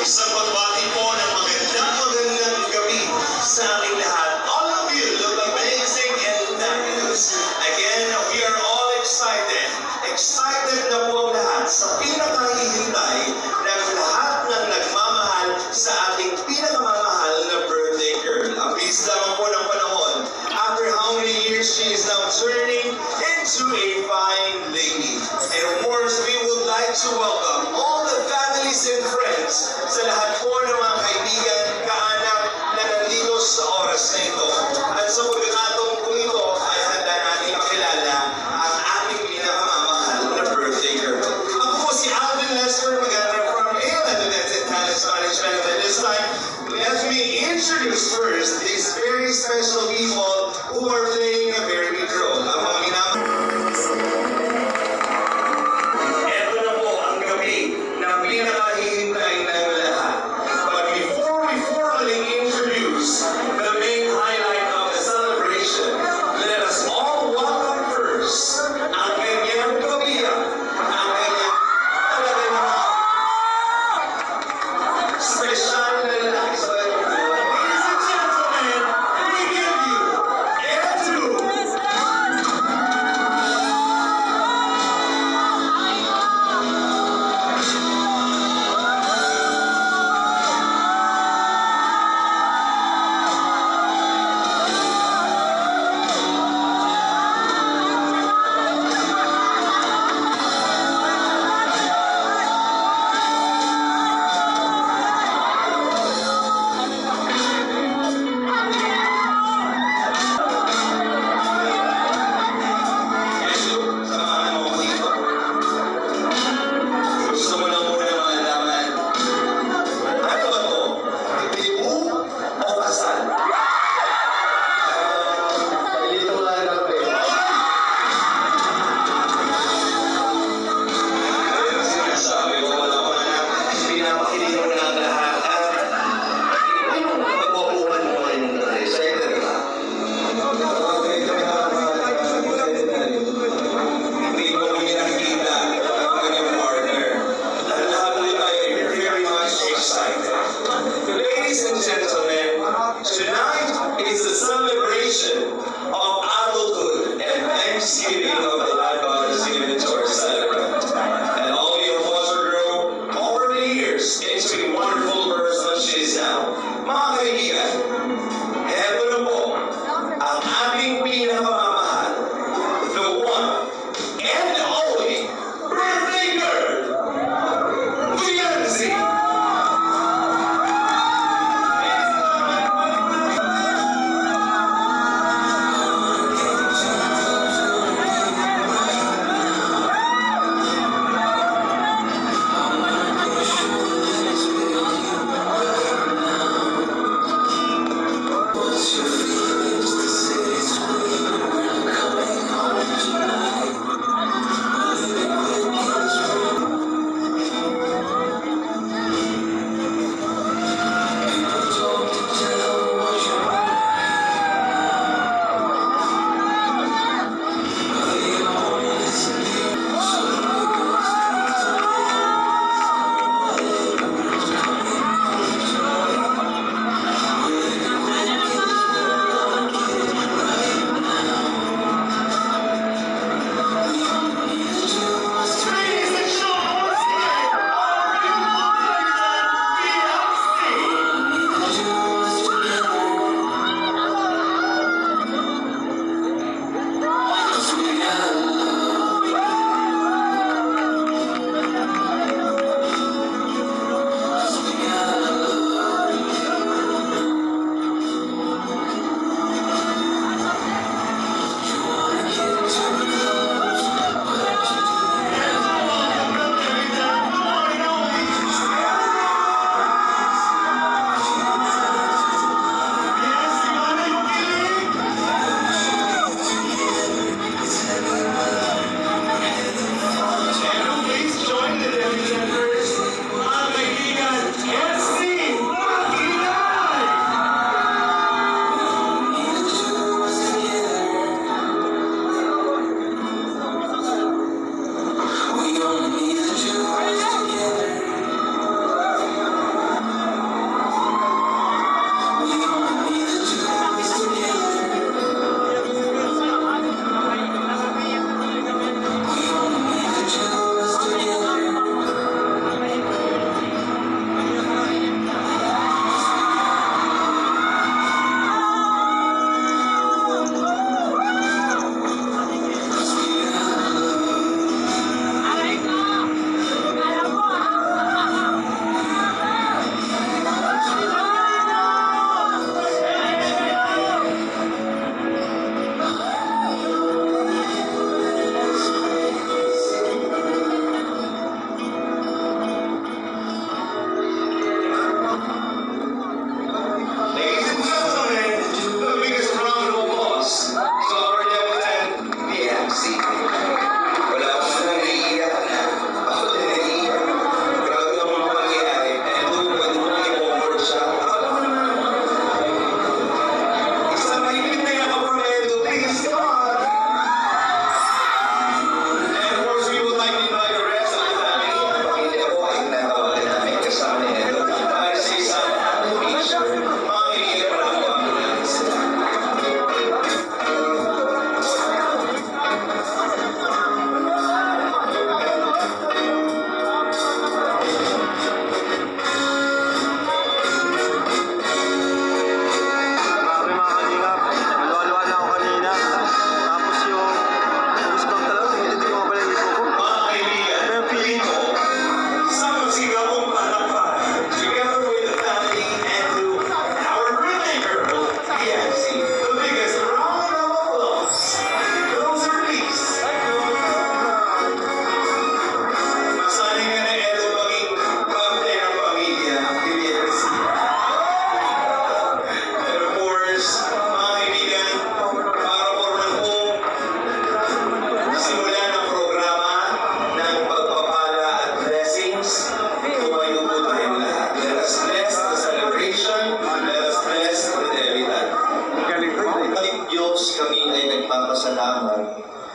Isang pagbati po ng magandang gabi sa ating lahat. All of you look amazing and fabulous. Again, we are all excited. Excited na po ang lahat sa pinakahihintay ng lahat ng nagmamahal sa ating pinakamamahal na birthday girl. Ang bilis lamang po ng panahon. After how many years she is now turning into a fine lady. And of course, we would like to welcome all the families and friends sa lahat po ng mga kaibigan, kaanak na nandito sa oras na ito. At sa pagkakataon po ito ay handa natin makilala ang ating pinakamamahal na birthday girl. Ako po si Alvin Lester, magandang from ALN Events and Talents Management. At this time, let me introduce first these very special people who are playing a very big role. Ang mga Ito na po ang gabi na pinakahihintay ng lahat. But before we formally introduce the main highlight of the celebration, let us all welcome first ang kanyang kabiyak, ang kanyang talaga naman special na lalaki sa Ladies and gentlemen, we give you Edu! Samahan mo ako dito. Gusto mo lang muna malaman. Ano ba to? Libu o kasal? Dito lang natin. Ayun ang sinasabi ko, wala ko na pinapakilig mo ng lahat. Anong pagpapuhan mo ngayon? Excited ka? Hindi ko kami nakikita ang kanyang partner. Dahil lahat po tayo very much excited. Ladies and gentlemen, tonight is a celebration of adulthood and thanksgiving of the life God has given to our celebrant. And all you have watched her grow over the years into a wonderful person she is now. Mga kaibigan, eto na po ang ating pinakamamahal, the one and only birthday girl, Beyonce! What's your feelings to say?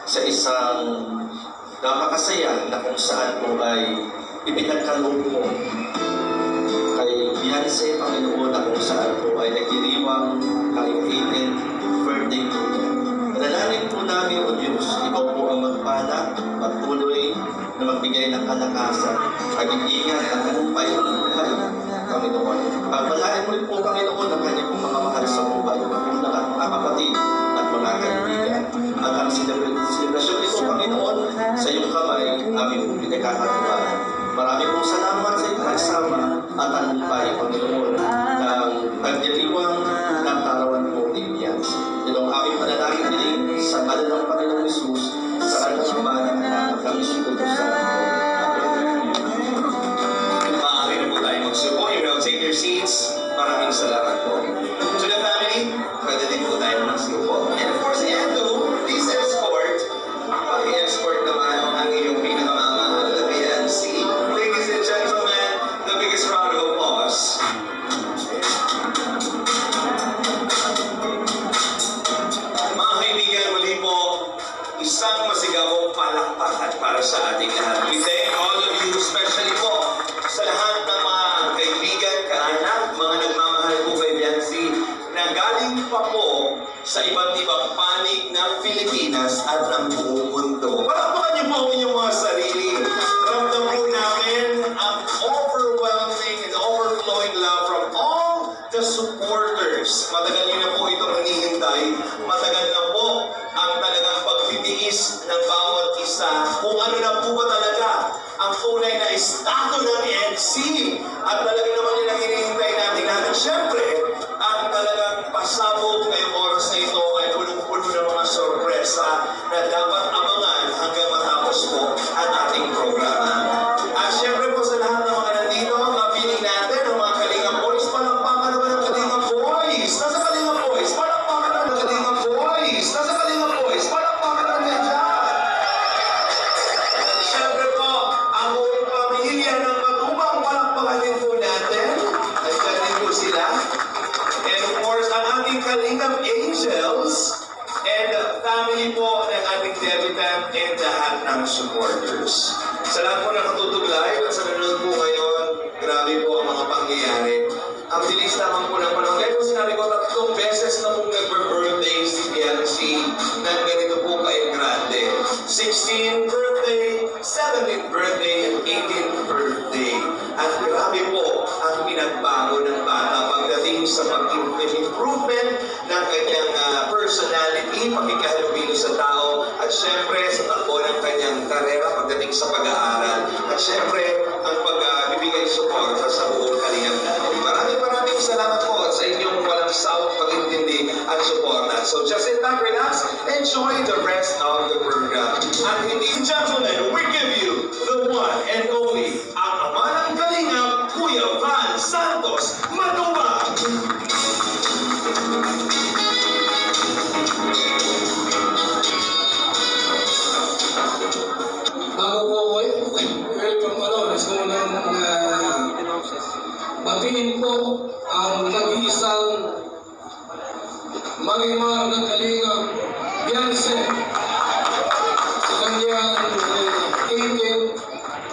sa isang napakasaya na kung saan po ay ipinagkaloob mo kay Beyonce, Panginoon, na kung saan po ay nagdiriwang kay 18th birthday po niya. Manalangin po namin, O Diyos, ikaw po ang magpala, patuloy na magbigay ng kalakasan, pag-iingat at tagumpay ng buhay, Panginoon. Pagpalain mo rin po, Panginoon, ang kanyang mga mahal sa buhay, yung mga kapatid at mga kaibigan. At ang selebrasyon ito, Panginoon, sa iyong kamay, aming pinagkakatuwa. Marami pong salamat sa iyong pagsama at tagumpay, Panginoon, ng pagdiriwang ng karawan po ni Beyonce. Ito ang aming panalangin din sa ngalan ng Panginoong Hesus, sa kanyang sumanang anak ng Espiritu Santo. Maaari na po tayo magsubo. You know, take your seats. Maraming salamat po. To the family, pwede din po tayo magsubo. And of course, Ando, please escort. Pag-escort naman ang iyong pinakamamahal na Beyonce. Ladies and gentlemen, the biggest round of applause. Mga kaibigan, muli po, isang masigabong palakpakan para sa ating lahat. We thank all of you, especially po sa lahat ng mga kaibigan, kaanak, mga nagmamahal po kay Beyonce, na galing pa po sa iba't ibang panig ng Pilipinas at ng buong mundo. Palakpakan niyo po ang inyong mga sarili. Ramdam po namin ang overwhelming and overflowing love from all the supporters. Matagal niyo na po itong hinihintay. Matagal na po ang talagang pagtitiis ng bawat isa. Kung ano na po ba talaga ang tunay na estado ng EDC. At talaga naman yun ang hinihintay natin lahat. At syempre, ang talagang pasabog ngayong oras na ito ay punong-puno ng mga sorpresa na dapat abangan hanggang matapos po ang ating programa. At syempre po sa lahat ng mga nandito, mapiling natin ang mga Kalinga Boys. Palakpakan naman ang Kalinga Boys. Nasa Kalinga Boys. Palakpakan naman ang Kalinga Boys. Nasa Kalinga Boys. Palakpakan naman yan dyan. Syempre po, ang buong pamilya ng Matubang, palakpakan din po natin. Nandiyan din po sila. And of course, ang ating Kalingap Angels and family po ng ating debutant and lahat ng supporters. Sa lahat po nakatutog live at sa nanonood po ngayon, grabe po ang mga pangyayari. Ang bilis naman po ng panahon. Kaya po sinabi ko, 3 beses na pong nag-birthday si Beyonce na ganito po ka-grande. 16th birthday, 17th birthday, and 18th birthday. At grabe po ang pinagbago ng bata pagdating sa pag-improvement ng kanyang personality, pagkikahalubilo sa tao, at syempre sa takbo ng kanyang karera pagdating sa pag-aaral. At syempre, ang pagbibigay suporta sa buong Kalingap natin. Maraming salamat po sa inyong walang sawang pag-intindi at suporta. So just sit back, relax, enjoy the rest of the program. And ladies and gentlemen, we give you the one and only, ang ama ng Kalingap, Kuya Van Santos Matubang. Bago po ako, welcome gusto ko nang batiin po ang nag-iisang magimang ng Kalingap, Beyonce, sa kanyang 18th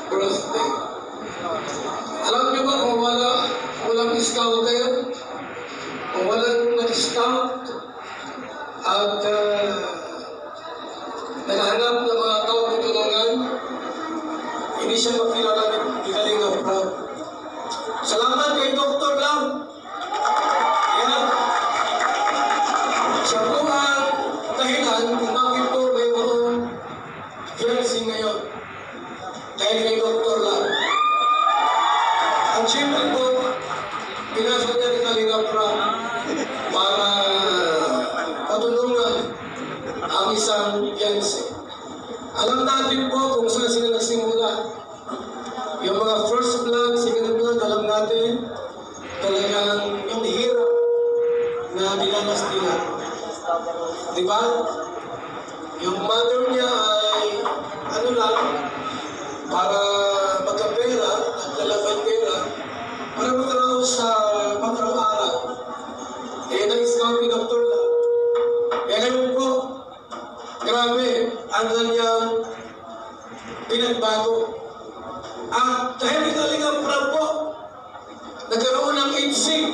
birthday. Alam niyo ba kung walang scout kayo? Kung walang nag-scout at naghahanap ng mga tao tutulungan, hindi siya makilala ni Kalingap Rob. Salamat kay Dr. Lam. Yan. Siya po ang dahilan kung bakit po mayroong Beyonce ngayon. Dahil kay Dr. Lam. Ang siyempre po, pinasa niya ni Kalingap Rob para patulungan ang isang Beyonce. Alam natin po kung saan sila nagsimula. Yung mga first vlog, second vlog, alam natin talagang yung hirap na dinanas nila. Di ba? Yung mother niya ay ano lang, para magkapera at lalabay pera, para magkaraw sa pang-araw-araw. Eh, nag-scout ni Dr. Lam. Kaya ngayon po, grabe, ang HC.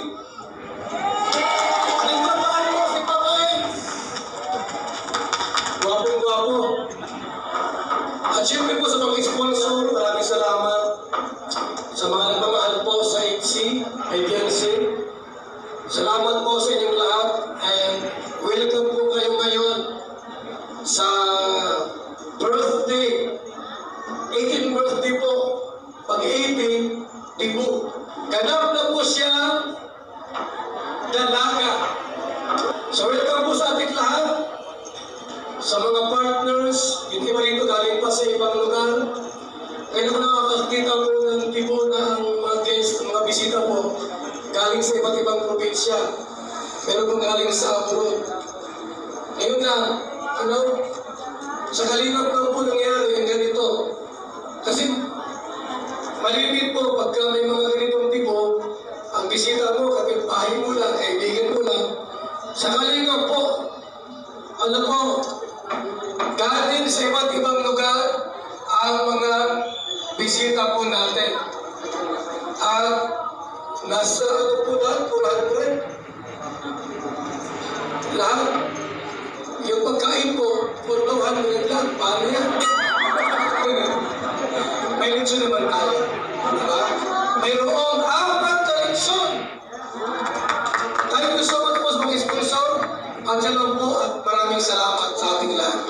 Nagtrabahan mo si Pangay. Gwapong-gwapo. At syempre po sa mga sponsor, maraming salamat. Sa mga nagmamahal po sa HC, IDLC. Salamat po sa inyong lahat. And welcome po kayo ngayon sa birthday. 18th birthday po. Pag 18, dibo. Ganap na po siya dalaga. So welcome po sa ating lahat. Sa mga partners, hindi pa rito galing pa sa ibang lugar. Kaya naman nakakakita po ng tipo na ang mga guests, mga bisita po, galing sa iba't ibang probinsya. Pero kung galing sa abroad. Ngayon na, sa kalingap lang po nangyari yung ganito. Kasi malimit po pagka may mga ganitong tipo, ang bisita mo, kapitbahay mo lang, kaibigan mo lang. Sa kalingap po, alam mo, galing sa iba't ibang lugar ang mga bisita po natin. At nasa po lahat, 400. Lahat. Yung pagkain po, 400 lang. Paano yan? May lechon naman tayo. Diba? Mayroong 4 na lechon. Thank you so much po sa mga sponsor. At yan lang po at maraming salamat sa ating lahat.